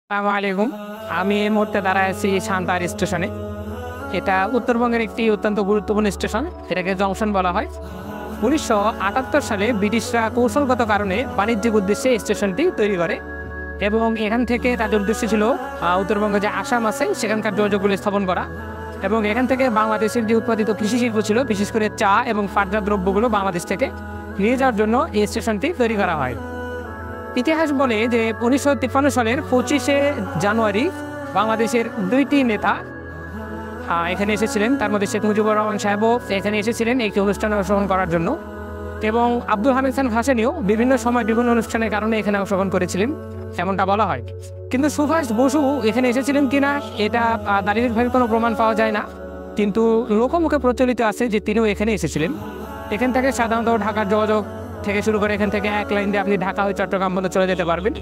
আসসালামু আলাইকুম। আমি এই মুহূর্তে দাঁড়ায় আছি সান্তাহার স্টেশনে। এটা উত্তরবঙ্গের একটি অত্যন্ত গুরুত্বপূর্ণ স্টেশন। এটাকে জংশন বলা হয়। 1978 সালে ব্রিটিশরা কৌশলগত কারণে বাণিজ্যিক উদ্দেশ্যে এই স্টেশনটি তৈরি করে এবং এখান থেকে তাদের উদ্দেশ্য ছিল উত্তরবঙ্গে যে আসাম আছে সেখানকার যোগাযোগগুলো স্থাপন করা এবং এখান থেকে বাংলাদেশের যে উৎপাদিত কৃষি শিল্প ছিল, বিশেষ করে চা এবং পাটজাত দ্রব্যগুলো বাংলাদেশ থেকে নিয়ে যাওয়ার জন্য এই স্টেশনটি তৈরি করা হয়। ইতিহাস বলে যে 1953 সালের 25শে জানুয়ারি বাংলাদেশের দুইটি নেতা এখানে এসেছিলেন। তার মধ্যে শেখ মুজিবুর রহমান সাহেবও এখানে এসেছিলেন একটি অনুষ্ঠানে অংশগ্রহণ করার জন্য এবং আব্দুল হামিদ খান ভাসানীও বিভিন্ন সময় বিভিন্ন অনুষ্ঠানের কারণে এখানে অংশগ্রহণ করেছিলেন, এমনটা বলা হয়। কিন্তু সুভাষ বসু এখানে এসেছিলেন কিনা এটা দালিলিকভাবে কোনো প্রমাণ পাওয়া যায় না, কিন্তু লোকমুখে প্রচলিত আছে যে তিনিও এখানে এসেছিলেন। এখান থেকে সাধারণত ঢাকার যোগাযোগ থেকে শুরু করে এখান থেকে এক লাইন দিয়ে আপনি ঢাকা হয়ে চট্টগ্রাম পর্যন্ত চলে যেতে পারবেন।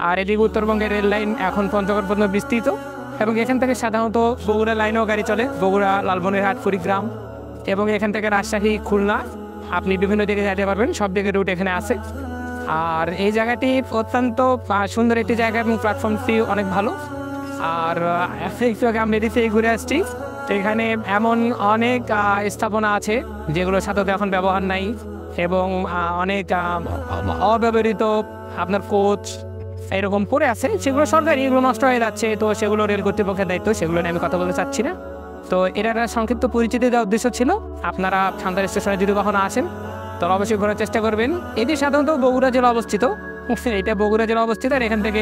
আর এদিকে উত্তরবঙ্গের রেল লাইন এখন পঞ্চগড় পর্যন্ত বিস্তৃত এবং এখান থেকে সাধারণত বগুড়া লাইনেও গাড়ি চলে, বগুড়া, লালমনিরহাট, কুড়িগ্রাম এবং এখান থেকে রাজশাহী, খুলনা আপনি বিভিন্ন দিকে যেতে পারবেন। সব দিকের রুট এখানে আছে। আর এই জায়গাটি অত্যন্ত সুন্দর একটি জায়গা এবং প্ল্যাটফর্মটি অনেক ভালো। আর একটু আগে আমি এদিকে ঘুরে আসছি, তো এখানে এমন অনেক স্থাপনা আছে যেগুলোর সাথে এখন ব্যবহার নাই এবং অনেক অব্যবহৃত আপনার কোচ এরকম পড়ে আছে, সেগুলো সরকারি, এগুলো নষ্ট হয়ে যাচ্ছে। তো সেগুলো রেল কর্তৃপক্ষের দায়িত্ব, সেগুলো নিয়ে আমি কথা বলতে চাচ্ছি না। তো এটার সংক্ষিপ্ত পরিচিতি দেওয়ার উদ্দেশ্য ছিল। আপনারা সান্তাহার স্টেশনে যদি কখনো আসেন তাহলে অবশ্যই ঘোরার চেষ্টা করবেন। এটি সাধারণত বগুড়া জেলা অবস্থিত, এটা বগুড়া জেলা অবস্থিত আর এখান থেকে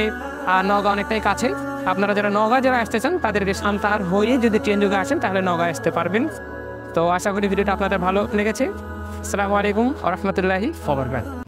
নওগাঁ অনেকটাই কাছে। আপনারা যারা নওগাঁ জেলা আসতে চান তাদেরকে সান্তাহার হয়ে যদি ট্রেন যুগে আসেন তাহলে নওগাঁ আসতে পারবেন। তো আশা করি ভিডিওটা আপনাদের ভালো লেগেছে। আসসালামু আলাইকুম ওয়া রাহমাতুল্লাহি ওয়া বারাকাতুহু।